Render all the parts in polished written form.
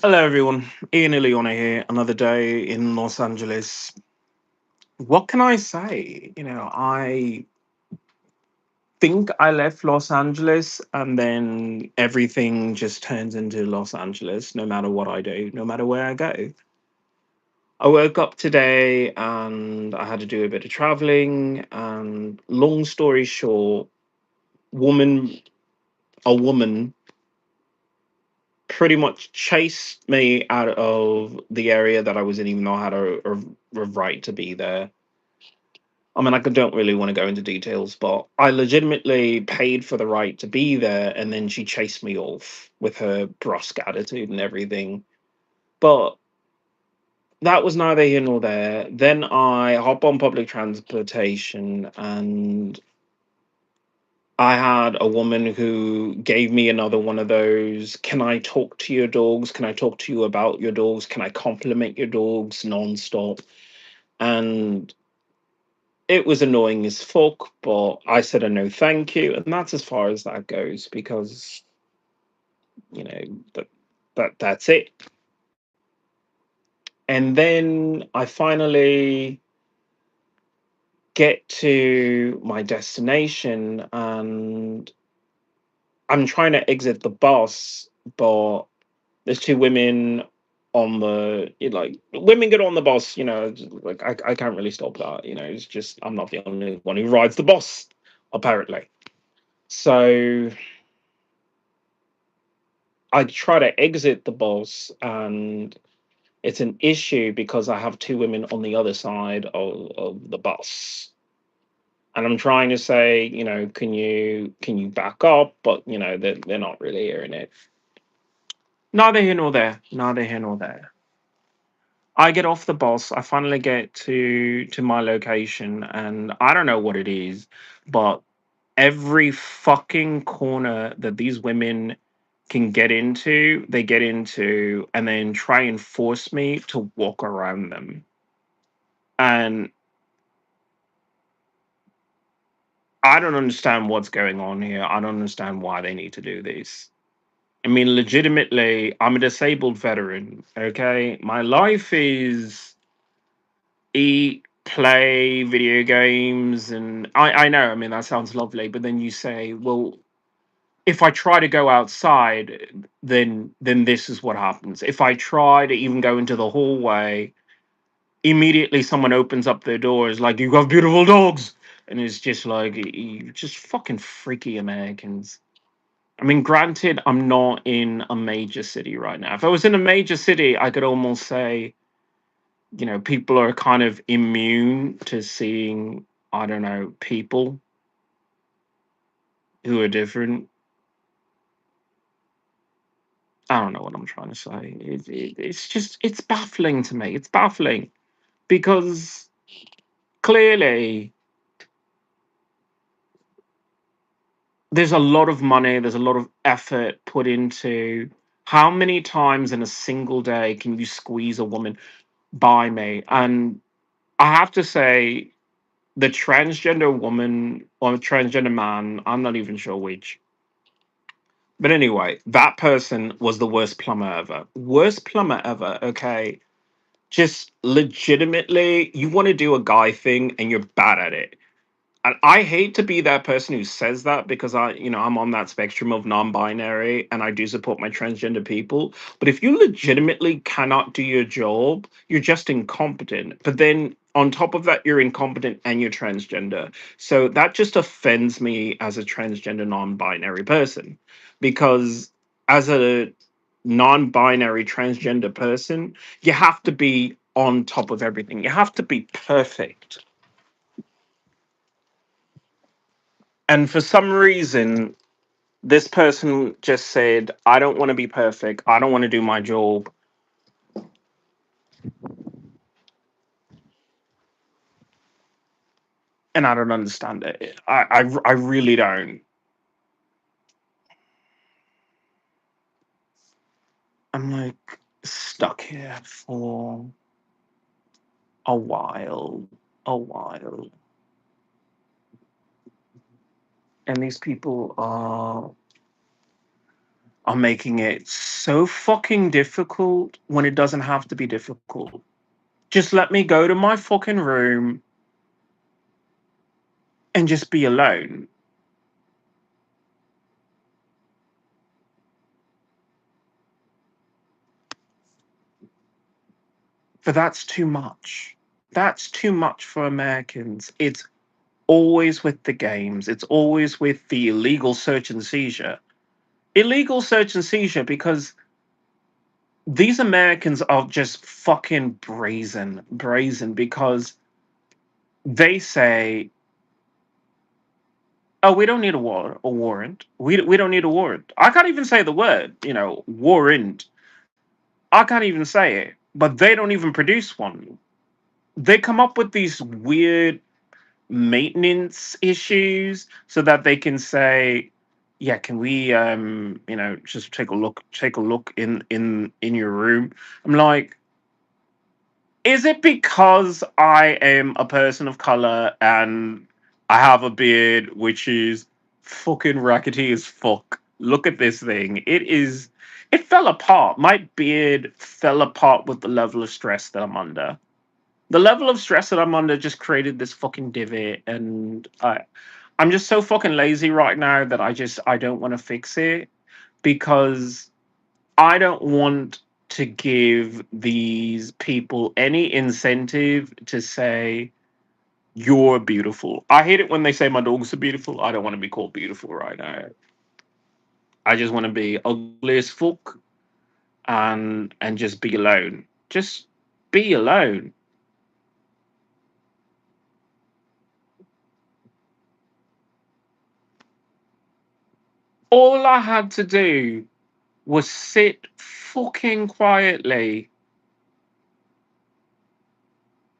Hello, everyone. Ian Iliona here. Another day in Los Angeles. What can I say? I think I left Los Angeles and then everything just turns into Los Angeles no matter what I do, no matter where I go. I woke up today and I had to do a bit of traveling. And long story short, woman, a woman pretty much chased me out of the area that I was in, even though I had a right to be there. I mean, don't really want to go into details, but I legitimately paid for the right to be there, and then she chased me off with her brusque attitude and everything. But that was neither here nor there. Then I hop on public transportation, and I had a woman who gave me another one of those. Can I talk to your dogs? Can I talk to you about your dogs? Can I compliment your dogs nonstop? And it was annoying as fuck, but I said a no thank you, and that's as far as that goes because you know that that's it. And then I finally get to my destination, and I'm trying to exit the bus, but there's two women on like women get on the bus. Like I can't really stop that. It's just I'm not the only one who rides the bus, apparently. So I try to exit the bus, and it's an issue because I have two women on the other side of the bus. And I'm trying to say, can you back up? But they're not really hearing it. Neither here nor there. Neither here nor there. I get off the bus. I finally get to my location, and I don't know what it is, but every fucking corner that these women can get into, they get into, and then try and force me to walk around them. And I don't understand what's going on here. I don't understand why they need to do this. I mean, legitimately, I'm a disabled veteran. Okay, my life is eat, play video games, and I know. I mean, that sounds lovely, but then you say, well, if I try to go outside, then this is what happens. If I try to even go into the hallway, immediately someone opens up their doors like you have beautiful dogs, and it's just like you just fucking freaky Americans. I mean, granted, I'm not in a major city right now. If I was in a major city, I could almost say, people are kind of immune to seeing, I don't know, people who are different. I don't know what I'm trying to say. It's just, it's baffling to me. It's baffling because clearly there's a lot of money, there's a lot of effort put into how many times in a single day can you squeeze a woman by me? And I have to say, the transgender woman or transgender man, I'm not even sure which. But anyway, that person was the worst plumber ever. Worst plumber ever, okay? Just legitimately, you want to do a guy thing and you're bad at it. And I hate to be that person who says that because I'm on that spectrum of non-binary and I do support my transgender people. But if you legitimately cannot do your job, you're just incompetent. But then on top of that, you're incompetent and you're transgender. So that just offends me as a transgender non-binary person because as a non-binary transgender person, you have to be on top of everything. You have to be perfect. And for some reason, this person just said, I don't want to be perfect. I don't want to do my job. And I don't understand it. I really don't. I'm like stuck here for a while. A while. And these people are are making it so fucking difficult when it doesn't have to be difficult. Just let me go to my fucking room and just be alone. But that's too much. That's too much for Americans. It's always with the games, it's always with the illegal search and seizure. Illegal search and seizure because these Americans are just fucking brazen because they say, "Oh, we don't need a warrant. We don't need a warrant." I can't even say the word, warrant. I can't even say it, but they don't even produce one. They come up with these weird maintenance issues so that they can say, "Yeah, can we just take a look in your room?" I'm like, is it because I am a person of color and I have a beard which is fucking rackety as fuck? Look at this thing. It fell apart. My beard fell apart with the level of stress that I'm under. The level of stress that I'm under just created this fucking divot, and I'm just so fucking lazy right now that I don't want to fix it because I don't want to give these people any incentive to say you're beautiful. I hate it when they say my dogs are beautiful. I don't want to be called beautiful right now. I just want to be ugly as fuck and just be alone. Just be alone. All I had to do was sit fucking quietly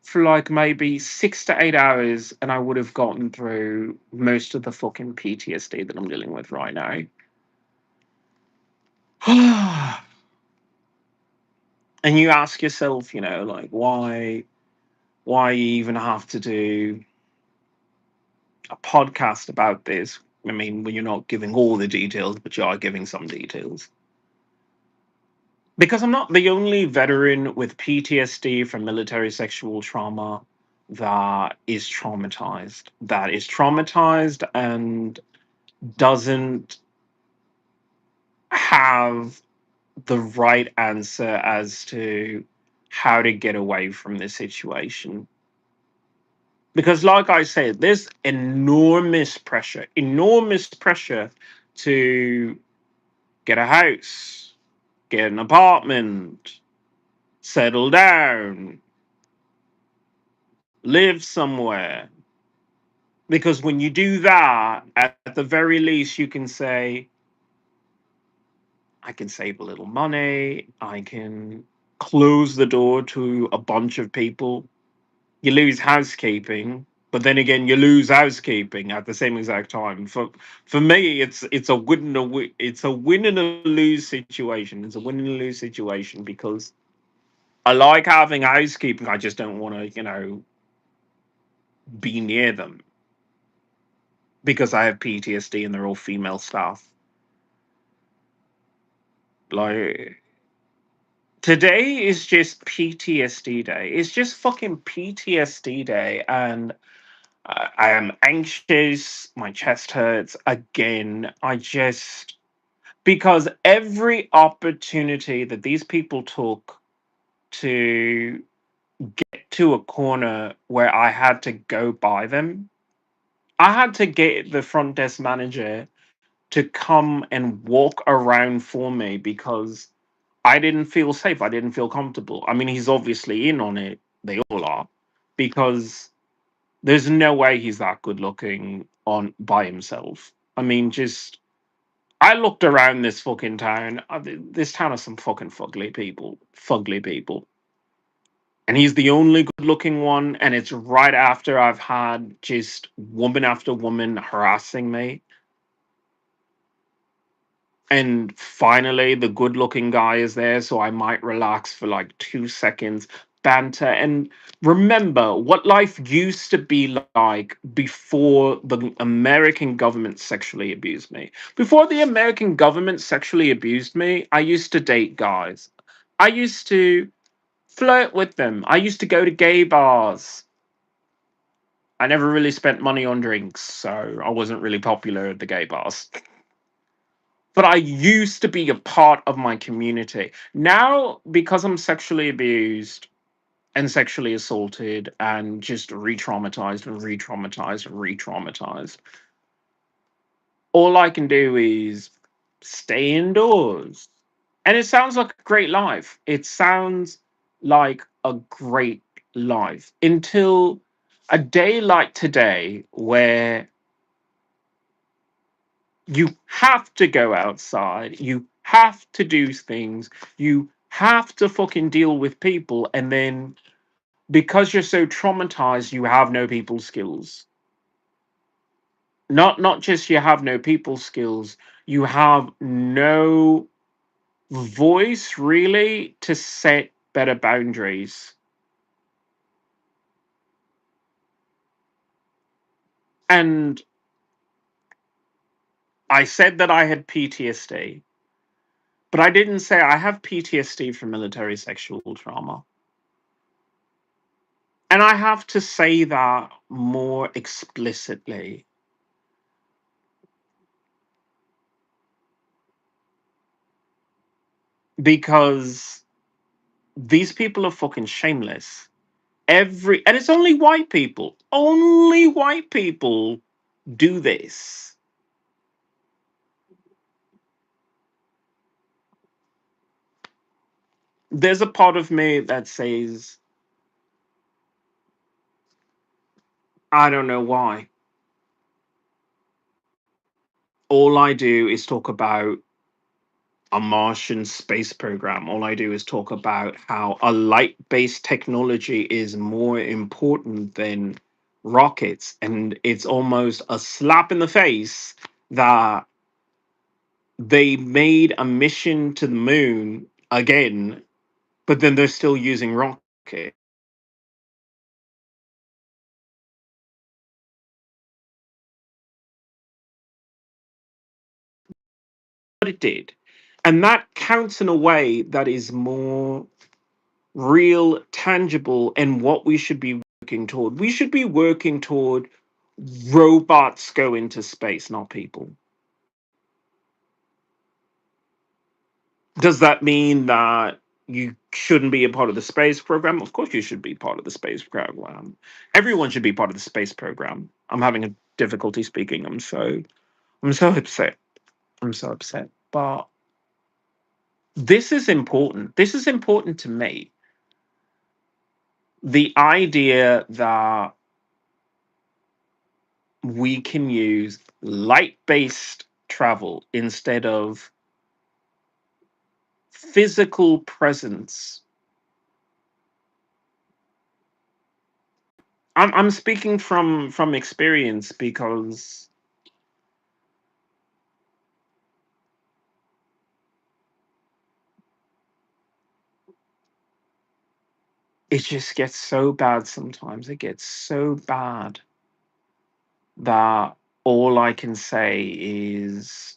for like maybe 6 to 8 hours, and I would have gotten through most of the fucking PTSD that I'm dealing with right now. And you ask yourself, like why you even have to do a podcast about this? I mean, when you're not giving all the details, but you are giving some details. Because I'm not the only veteran with PTSD from military sexual trauma that is traumatized and doesn't have the right answer as to how to get away from this situation. Because, like I said, there's enormous pressure to get a house, get an apartment, settle down, live somewhere. Because when you do that, at the very least, you can say, I can save a little money, I can close the door to a bunch of people. You lose housekeeping, but then again, you lose housekeeping at the same exact time. For me, it's a win and it's a win and a lose situation. It's a win and a lose situation because I like having housekeeping. I just don't want to, be near them because I have PTSD and they're all female staff. Like today is just PTSD day. It's just fucking PTSD day, and I am anxious. My chest hurts again. Because every opportunity that these people took to get to a corner where I had to go by them, I had to get the front desk manager to come and walk around for me because I didn't feel safe. I didn't feel comfortable. I mean, he's obviously in on it. They all are because there's no way he's that good looking on by himself. I mean, just I looked around this fucking town. This town has some fucking fugly people, and he's the only good looking one. And it's right after I've had just woman after woman harassing me, and finally the good looking guy is there, so I might relax for like 2 seconds. banter, and remember what life used to be like before the American government sexually abused me. Before the American government sexually abused me, I used to date guys. I used to flirt with them. I used to go to gay bars. I never really spent money on drinks, so I wasn't really popular at the gay bars. But I used to be a part of my community. Now, because I'm sexually abused and sexually assaulted and just re traumatized and re traumatized and re traumatized, all I can do is stay indoors. And it sounds like a great life. It sounds like a great life until a day like today where you have to go outside, you have to do things, you have to fucking deal with people, and then because you're so traumatized, you have no people skills. Not just you have no people skills, you have no voice really to set better boundaries. And I said that I had PTSD, but I didn't say I have PTSD from military sexual trauma. And I have to say that more explicitly because these people are fucking shameless. And it's only white people. Only white people do this. There's a part of me that says, I don't know why. All I do is talk about a Martian space program. All I do is talk about how a light based technology is more important than rockets. And it's almost a slap in the face that they made a mission to the moon again, but then they're still using rockets. But it did. And that counts in a way that is more real, tangible, and what we should be working toward. We should be working toward robots go into space, not people. Does that mean that you shouldn't be a part of the space program? Of course, you should be part of the space program. Everyone should be part of the space program. I'm having a difficulty speaking. I'm so upset. I'm so upset. But this is important. This is important to me. The idea that we can use light based travel instead of physical presence. I'm speaking from experience because it just gets so bad sometimes. It gets so bad that all I can say is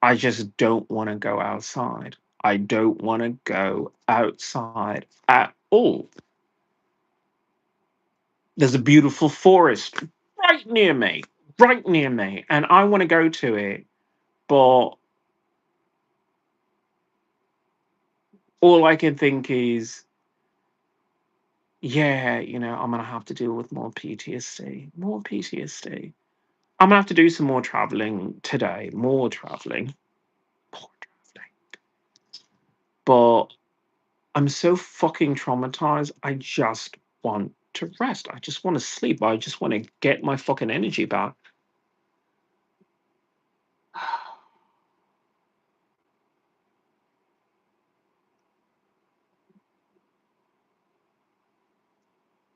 I just don't want to go outside. I don't want to go outside at all. There's a beautiful forest right near me, right near me, and I want to go to it, but all I can think is, yeah, I'm gonna have to deal with more PTSD, more PTSD. I'm gonna have to do some more traveling today, more traveling, more traveling. But I'm so fucking traumatized. I just want to rest. I just want to sleep. I just want to get my fucking energy back.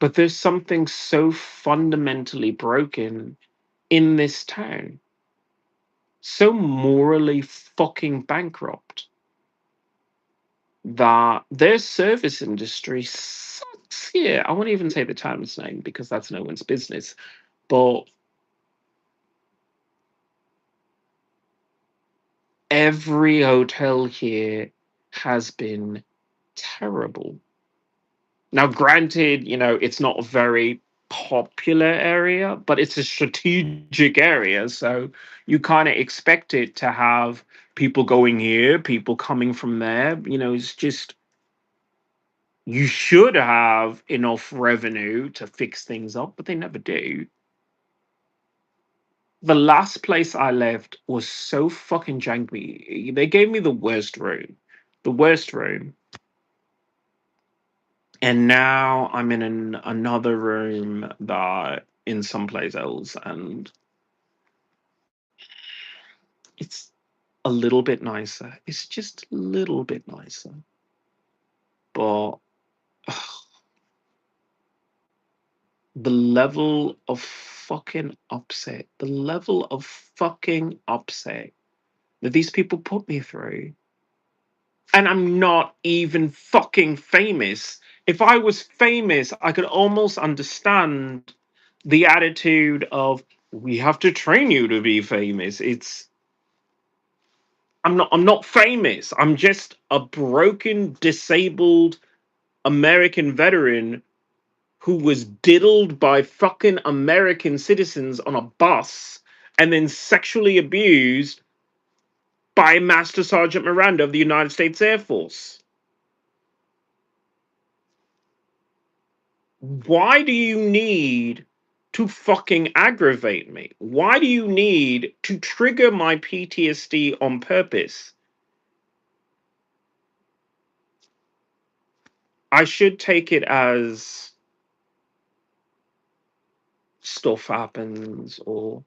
But there's something so fundamentally broken in this town, so morally fucking bankrupt. that their service industry sucks here. I won't even say the town's name because that's no one's business. But every hotel here has been terrible. Now, granted, it's not a very popular area, but it's a strategic area. So you kind of expect it to have people going here, people coming from there. It's just, you should have enough revenue to fix things up, but they never do. The last place I left was so fucking janky. They gave me the worst room. The worst room. And now I'm in another room that in someplace else, and it's a little bit nicer. It's just a little bit nicer. But the level of fucking upset, the level of fucking upset that these people put me through. And I'm not even fucking famous. If I was famous, I could almost understand the attitude of, we have to train you to be famous. I'm not famous. I'm just a broken, disabled American veteran who was diddled by fucking American citizens on a bus and then sexually abused by Master Sergeant Miranda of the United States Air Force. Why do you need to fucking aggravate me? Why do you need to trigger my PTSD on purpose? I should take it as stuff happens, or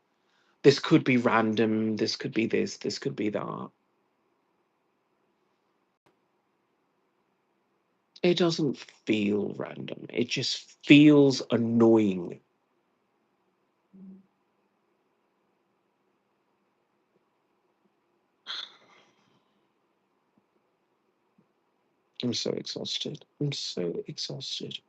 this could be random, this could be this could be that. It doesn't feel random. It just feels annoying. I'm so exhausted. I'm so exhausted.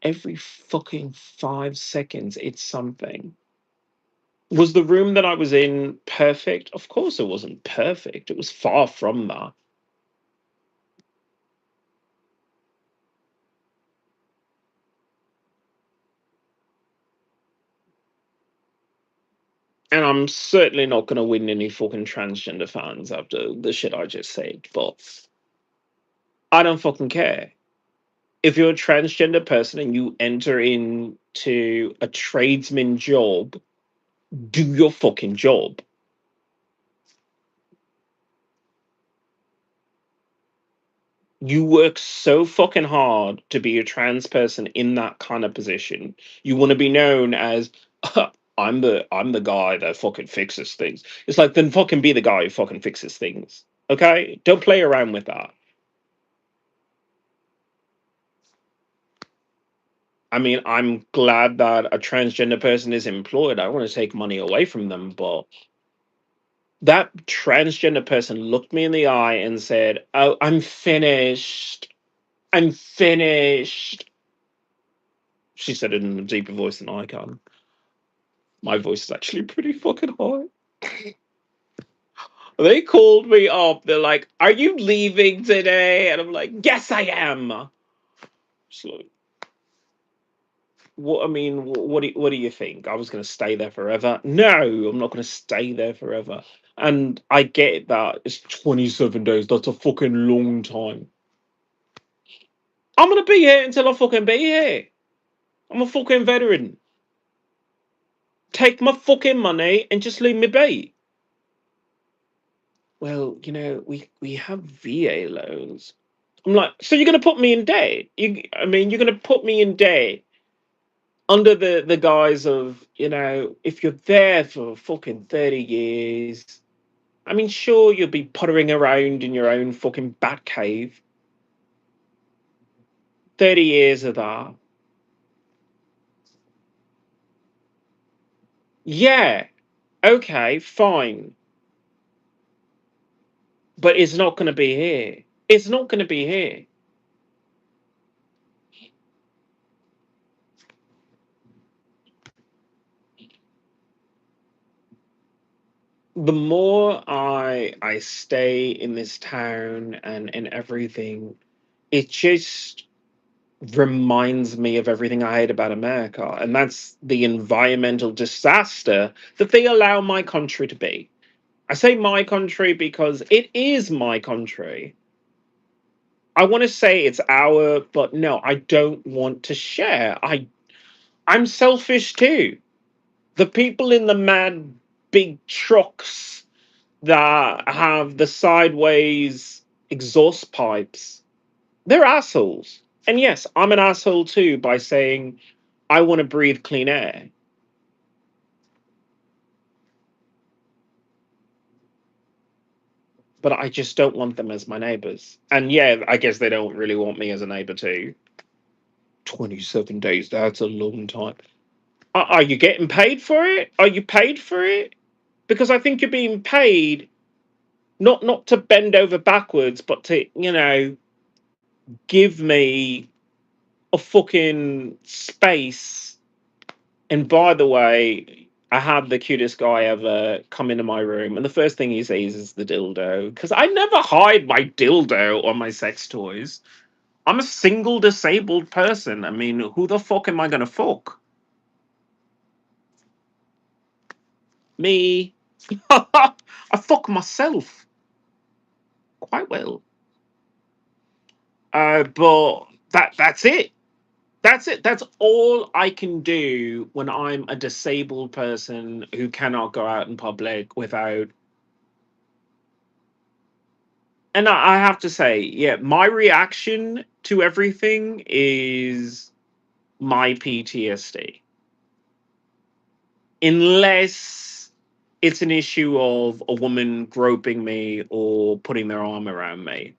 Every fucking 5 seconds, it's something. Was the room that I was in perfect? Of course it wasn't perfect. It was far from that. And I'm certainly not going to win any fucking transgender fans after the shit I just said, but I don't fucking care. If you're a transgender person and you enter into a tradesman job, do your fucking job. You work so fucking hard to be a trans person in that kind of position. You want to be known as, I'm the guy that fucking fixes things. It's like, then fucking be the guy who fucking fixes things. Okay? Don't play around with that. I mean, I'm glad that a transgender person is employed. I don't want to take money away from them, but that transgender person looked me in the eye and said, "Oh, I'm finished. I'm finished." She said it in a deeper voice than I can. My voice is actually pretty fucking high. They called me up. They're like, "Are you leaving today?" And I'm like, "Yes, I am." So, what I mean, what do you think? I was going to stay there forever? No, I'm not going to stay there forever. And I get that it's 27 days. That's a fucking long time. I'm going to be here until I fucking be here. I'm a fucking veteran. Take my fucking money and just leave me be. Well, we have VA loans. I'm like, so you're going to put me in debt? You're going to put me in debt under the guise of, if you're there for fucking 30 years, I mean, sure, you'll be pottering around in your own fucking bat cave. 30 years of that. Yeah, okay, fine. but it's not going to be here. It's not going to be here. The more I stay in this town and everything, it just reminds me of everything I hate about America, and that's the environmental disaster that they allow my country to be. I say my country because it is my country. I want to say it's our, but no, I don't want to share. I'm selfish too. The people in the mad big trucks that have the sideways exhaust pipes, they're assholes. And yes, I'm an asshole too by saying I want to breathe clean air, but I just don't want them as my neighbors. And yeah, I guess they don't really want me as a neighbor too. 27 days, that's a long time. Are you getting paid for it? Are you paid for it? Because I think you're being paid not to bend over backwards, but to, give me a fucking space. And by the way, I had the cutest guy ever come into my room, and the first thing he sees is the dildo. Because I never hide my dildo or my sex toys. I'm a single disabled person. I mean, who the fuck am I gonna fuck? Me. I fuck myself quite well. But that's it. That's it. That's all I can do when I'm a disabled person who cannot go out in public without. And I have to say, yeah, my reaction to everything is my PTSD. Unless it's an issue of a woman groping me or putting their arm around me.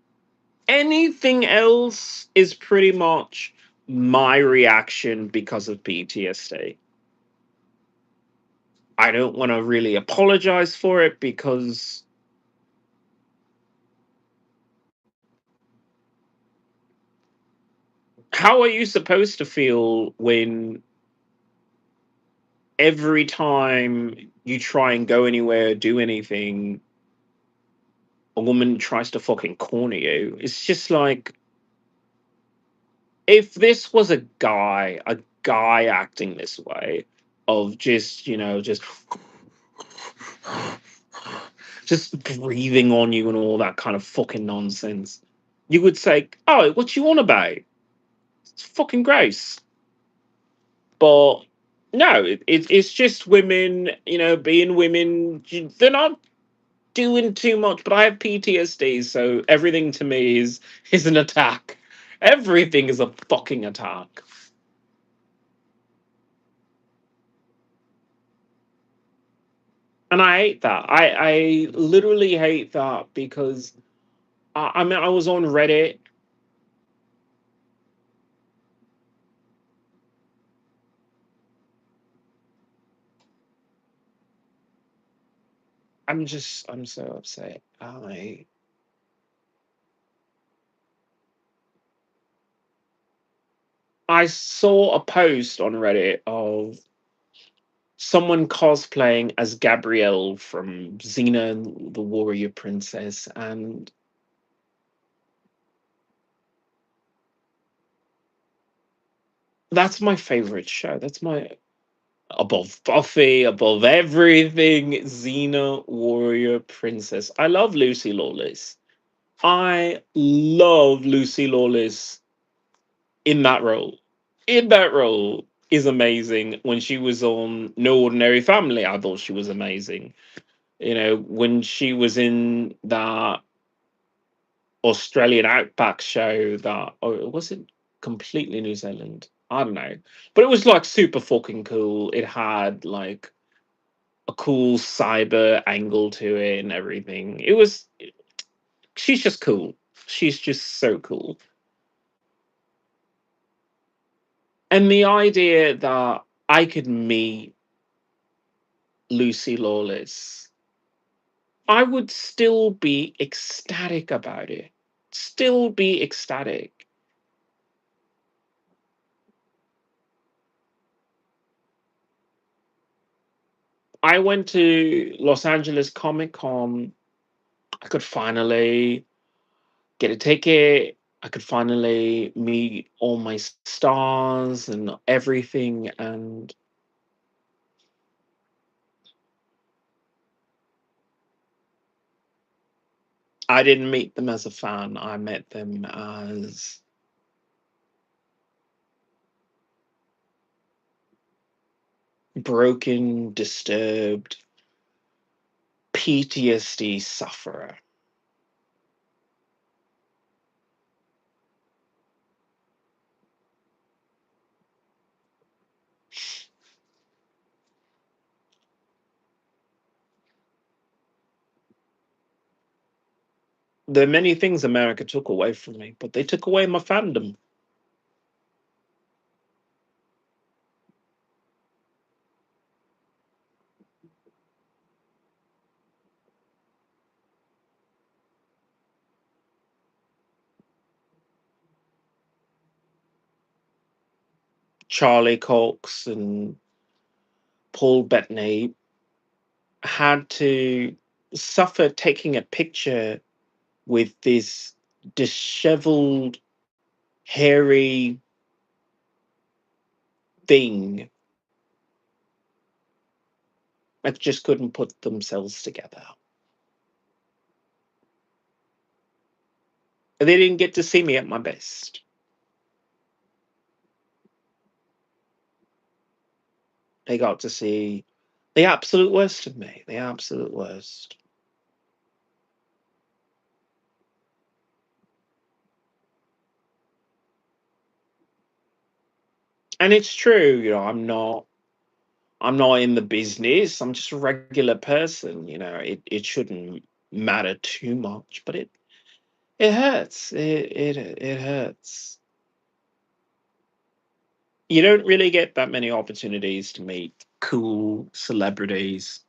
Anything else is pretty much my reaction because of PTSD. I don't want to really apologize for it because how are you supposed to feel when every time you try and go anywhere, do anything, a woman tries to fucking corner you? It's just like if this was a guy acting this way, of just, just breathing on you and all that kind of fucking nonsense, you would say, "Oh, what you on about? It's fucking gross." But no, it's just women, being women. They're not doing too much. But I have PTSD, so everything to me is an attack. Everything is a fucking attack, and I hate that. I literally hate that because I mean I was on Reddit. I'm so upset. I saw a post on Reddit of someone cosplaying as Gabrielle from Xena, the Warrior Princess, and that's my favorite show. That's my above Buffy, above everything. Xena, Warrior Princess. I love Lucy Lawless. I love Lucy Lawless in that role. In that role is amazing. When she was on No Ordinary Family, I thought she was amazing. When she was in that Australian Outback show that, or was it completely New Zealand? I don't know. But it was like super fucking cool. It had like a cool cyber angle to it and everything. She's just cool. She's just so cool. And the idea that I could meet Lucy Lawless I would still be ecstatic about it. Still be ecstatic. I went to Los Angeles Comic Con. I could finally get a ticket. I could finally meet all my stars and everything. And I didn't meet them as a fan. I met them as broken, disturbed PTSD sufferer. There are many things America took away from me, but they took away my fandom. Charlie Cox and Paul Bettany had to suffer taking a picture with this disheveled, hairy thing that just couldn't put themselves together. And they didn't get to see me at my best. They got to see the absolute worst of me, the absolute worst. And it's true, I'm not in the business. I'm just a regular person, it shouldn't matter too much, but it hurts. It hurts. You don't really get that many opportunities to meet cool celebrities,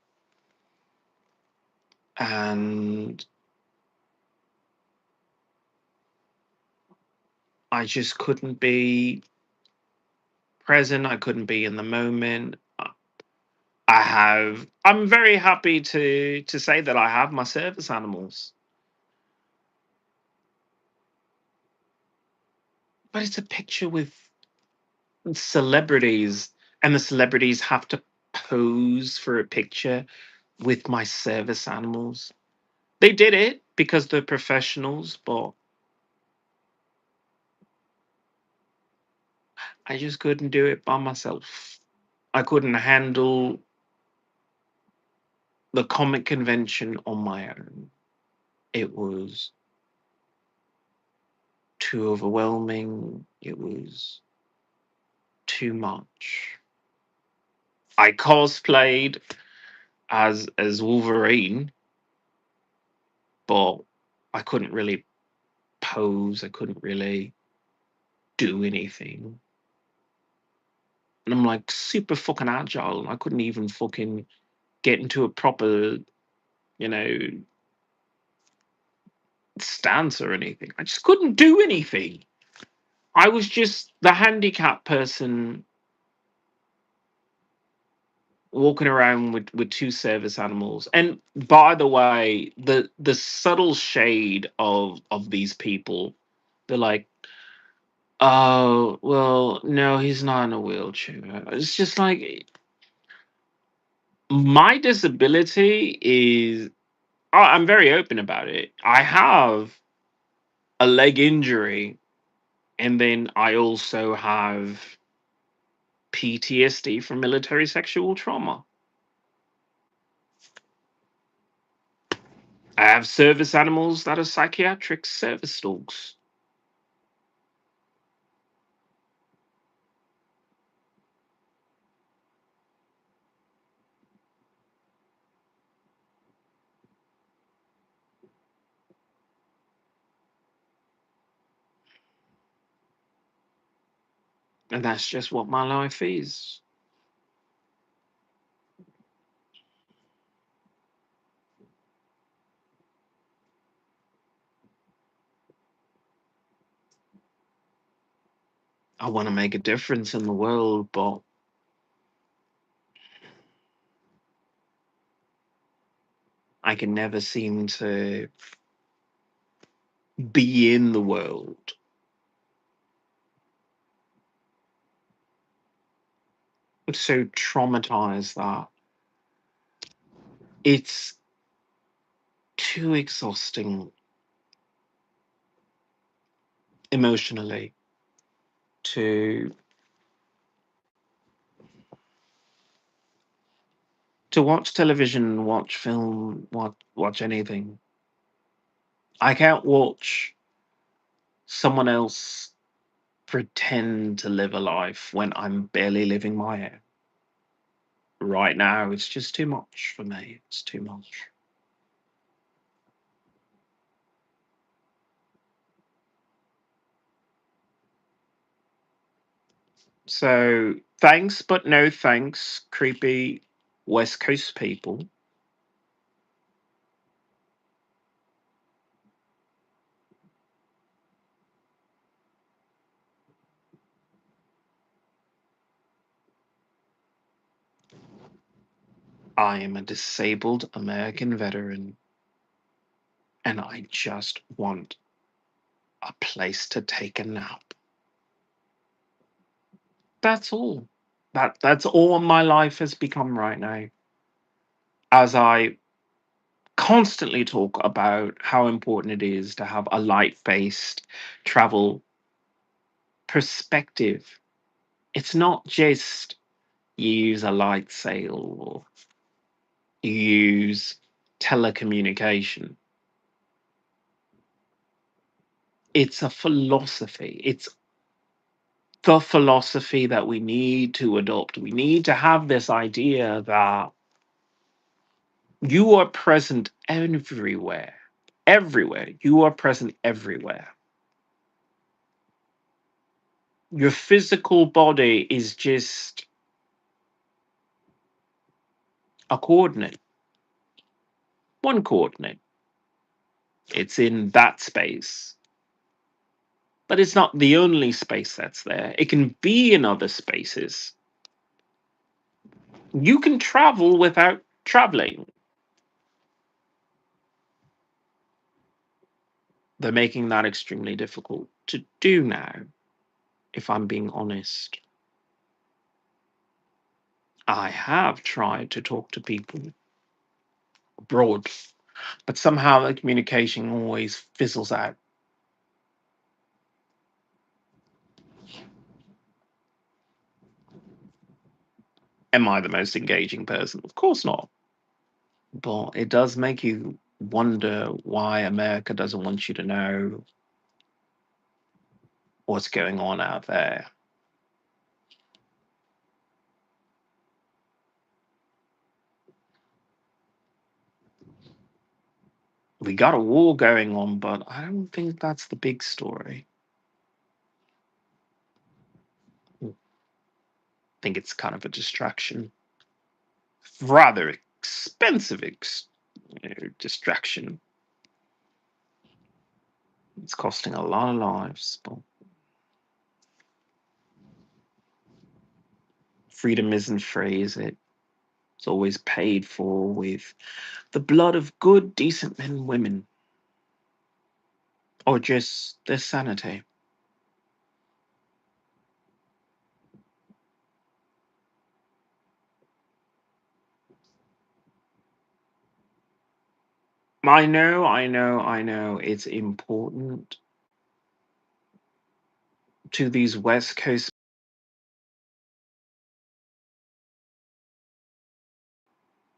and I just couldn't be present. I couldn't be in the moment. I'm very happy to say that I have my service animals, but it's a picture with celebrities, and the celebrities have to pose for a picture with my service animals. They did it because they're professionals, but I just couldn't do it by myself. I couldn't handle the comic convention on my own. It was too overwhelming. It was too much. I cosplayed as Wolverine, but I couldn't really pose. I couldn't really do anything. And I'm like super fucking agile. And I couldn't even fucking get into a proper, you know, stance or anything. I just couldn't do anything. I was just the handicapped person walking around with two service animals. And by the way, the subtle shade of these people, they're like, oh well, no, he's not in a wheelchair. It's just like my disability is. I'm very open about it. I have a leg injury, and then I also have PTSD from military sexual trauma. I have service animals that are psychiatric service dogs. And that's just what my life is. I want to make a difference in the world, but I can never seem to be in the world. I'm so traumatized that it's too exhausting emotionally to watch television, watch film, watch anything. I can't watch someone else pretend to live a life when I'm barely living my own. Right now, it's just too much for me. It's too much. So, thanks, but no thanks, creepy West Coast people. I am a disabled American veteran, and I just want a place to take a nap. That's all. That's all my life has become right now. As I constantly talk about how important it is to have a light-based travel perspective. It's not just you use a light sail or you use telecommunication. It's a philosophy. It's the philosophy that we need to adopt. We need to have this idea that you are present everywhere. Everywhere. You are present everywhere. Your physical body is just a coordinate, one coordinate. It's in that space. But it's not the only space that's there. It can be in other spaces. You can travel without traveling. They're making that extremely difficult to do now, if I'm being honest. I have tried to talk to people abroad, but somehow the communication always fizzles out. Am I the most engaging person? Of course not. But it does make you wonder why America doesn't want you to know what's going on out there. We got a war going on, but I don't think that's the big story. I think it's kind of a distraction, rather expensive distraction. It's costing a lot of lives, but freedom isn't free, is it? It's always paid for with the blood of good, decent men and women, or just their sanity. I know. It's important to these West Coast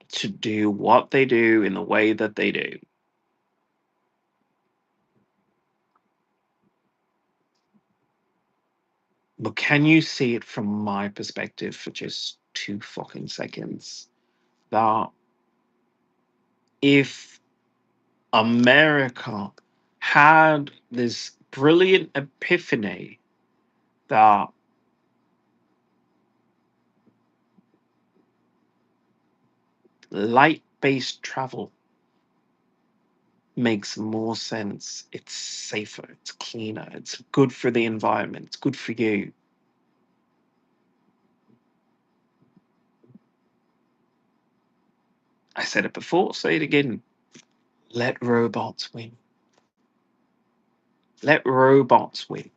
to do what they do in the way that they do. But can you see it from my perspective for just 2 fucking seconds? That if America had this brilliant epiphany that light based travel makes more sense, it's safer, it's cleaner, it's good for the environment, it's good for you. I said it before, say it again. Let robots win. Let robots win.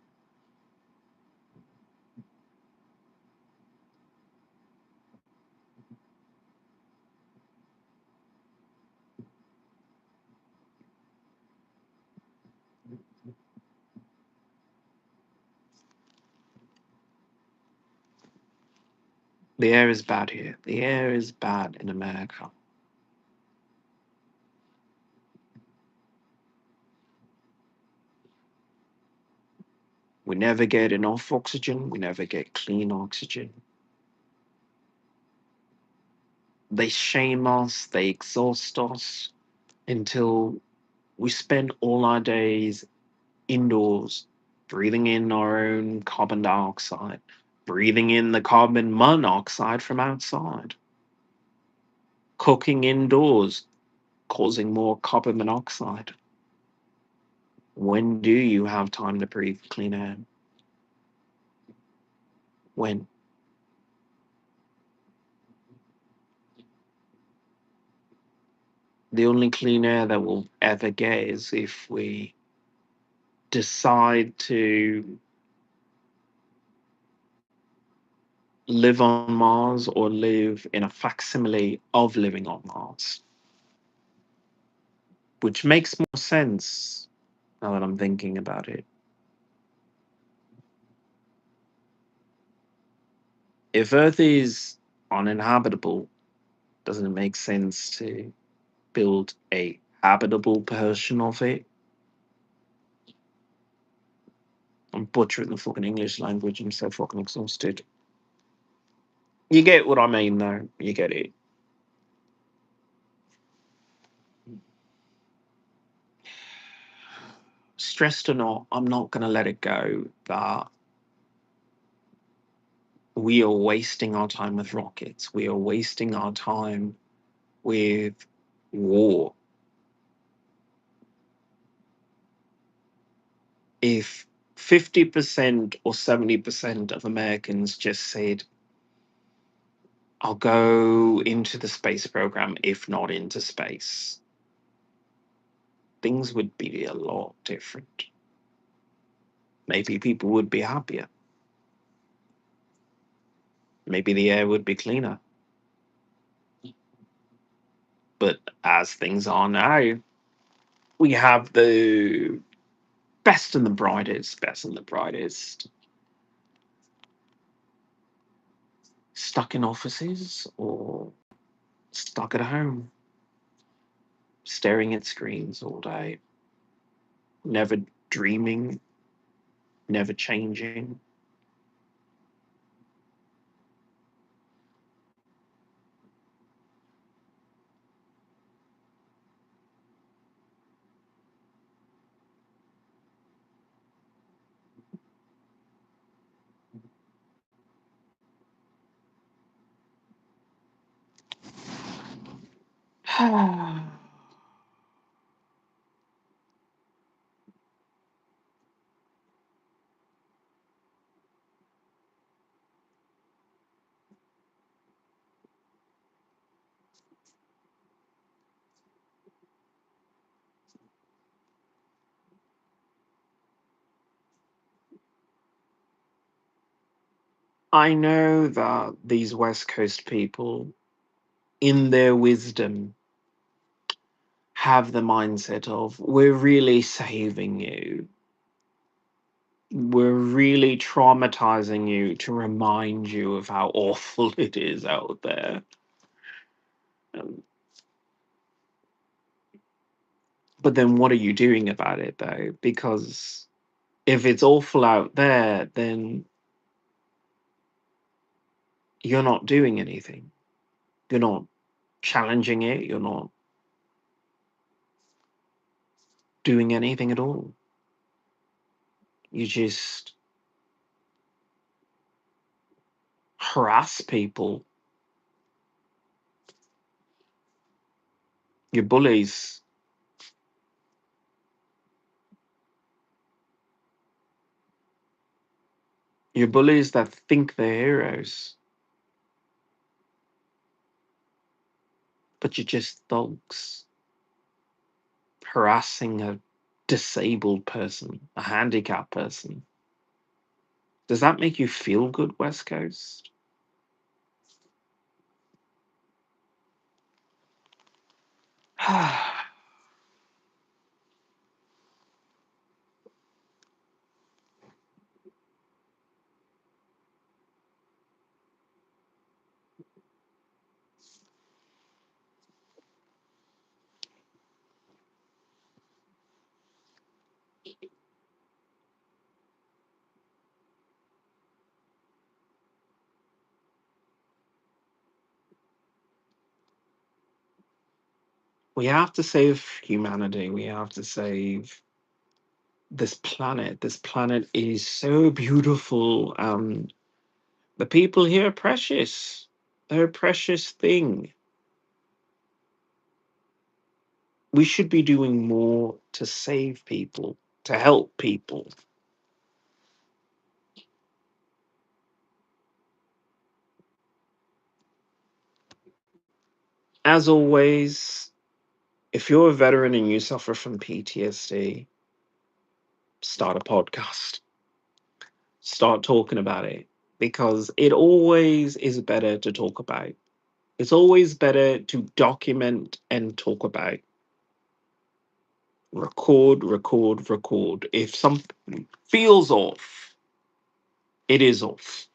The air is bad here. The air is bad in America. We never get enough oxygen. We never get clean oxygen. They shame us. They exhaust us until we spend all our days indoors, breathing in our own carbon dioxide, breathing in the carbon monoxide from outside, cooking indoors, causing more carbon monoxide. When do you have time to breathe clean air? When? The only clean air that we'll ever get is if we decide to live on Mars or live in a facsimile of living on Mars, which makes more sense now that I'm thinking about it. If Earth is uninhabitable, doesn't it make sense to build a habitable version of it? I'm butchering the fucking English language. I'm so fucking exhausted. You get what I mean, though. You get it. Stressed or not, I'm not going to let it go that we are wasting our time with rockets. We are wasting our time with war. If 50% or 70% of Americans just said, I'll go into the space program, if not into space, things would be a lot different. Maybe people would be happier. Maybe the air would be cleaner. But as things are now, we have the best and the brightest, stuck in offices or stuck at home, staring at screens all day, never dreaming, never changing. I know that these West Coast people, in their wisdom, have the mindset of, we're really saving you. We're really traumatizing you to remind you of how awful it is out there. Um, but then what are you doing about it, though? Because if it's awful out there, then you're not doing anything. You're not challenging it. You're not doing anything at all. You just harass people. You're bullies. You're bullies that think they're heroes. but you're just thugs harassing a disabled person, a handicapped person. Does that make you feel good, West Coast? We have to save humanity. We have to save this planet. This planet is so beautiful, and the people here are precious. They're a precious thing. We should be doing more to save people, to help people. As always, if you're a veteran and you suffer from PTSD, start a podcast. Start talking about it, because it always is better to talk about. It's always better to document and talk about. Record, record, record. If something feels off, it is off.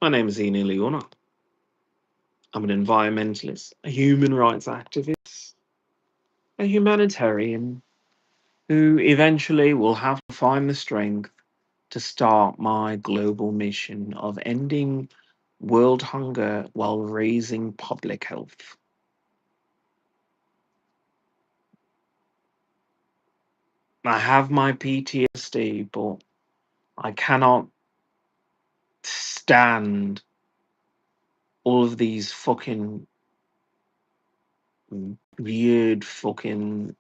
My name is Ian Leona. I'm an environmentalist, a human rights activist, a humanitarian who eventually will have to find the strength to start my global mission of ending world hunger while raising public health. I have my PTSD, but I cannot stand all of these fucking weird fucking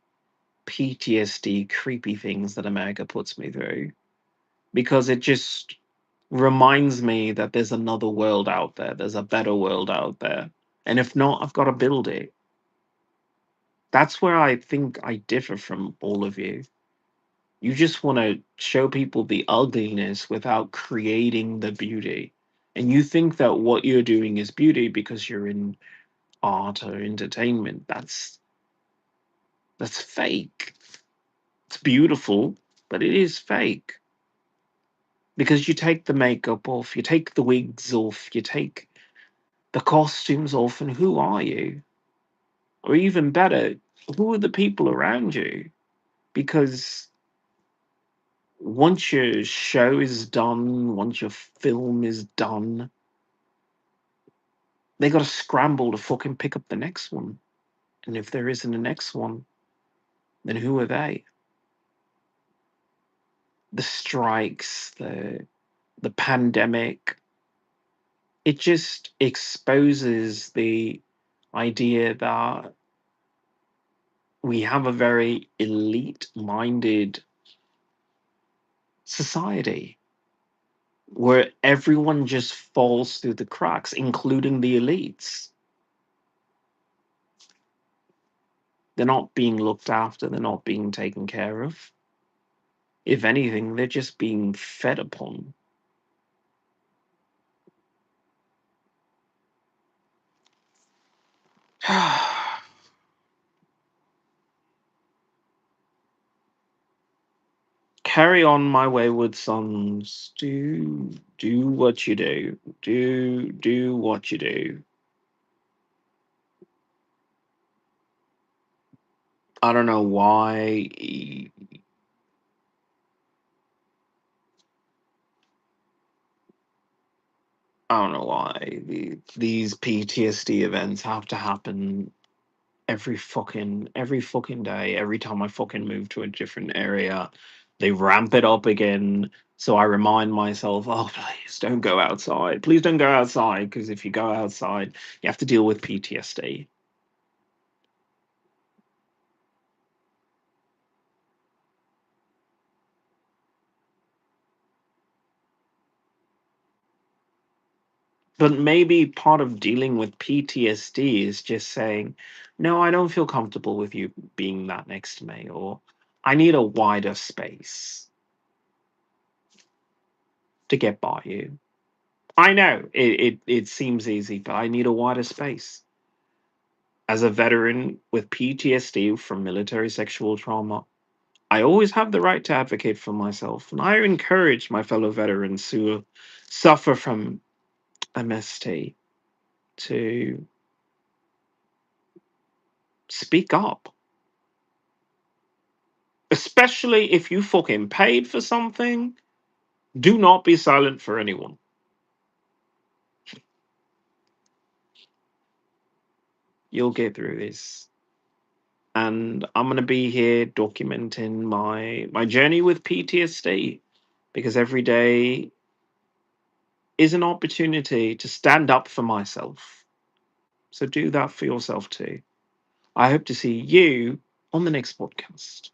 PTSD creepy things that America puts me through, because it just reminds me that there's another world out there, there's a better world out there. And if not, I've got to build it. That's where I think I differ from all of you. You just want to show people the ugliness without creating the beauty. And you think that what you're doing is beauty because you're in art or entertainment. That's fake. It's beautiful, but it is fake. Because you take the makeup off, you take the wigs off, you take the costumes off, and who are you? Or even better, who are the people around you? Because once your show is done, once your film is done, they got to scramble to fucking pick up the next one. And if there isn't a next one, then who are they? The strikes, the pandemic, it just exposes the idea that we have a very elite minded society where everyone just falls through the cracks, including the elites. They're not being looked after, they're not being taken care of. If anything, they're just being fed upon. Carry on, my wayward sons. Do what you do. Do what you do. I don't know why I don't know why these PTSD events have to happen every fucking day. Every time I fucking move to a different area, they ramp it up again. So I remind myself, oh, please don't go outside. Please don't go outside, because if you go outside, you have to deal with PTSD. But maybe part of dealing with PTSD is just saying, no, I don't feel comfortable with you being that next to me, or I need a wider space to get by you. I know it seems easy, but I need a wider space. As a veteran with PTSD from military sexual trauma, I always have the right to advocate for myself, and I encourage my fellow veterans who suffer from MST to speak up, especially if you fucking paid for something. Do not be silent for anyone. You'll get through this. And I'm going to be here documenting my journey with PTSD, because every day is an opportunity to stand up for myself. So do that for yourself too. I hope to see you on the next podcast.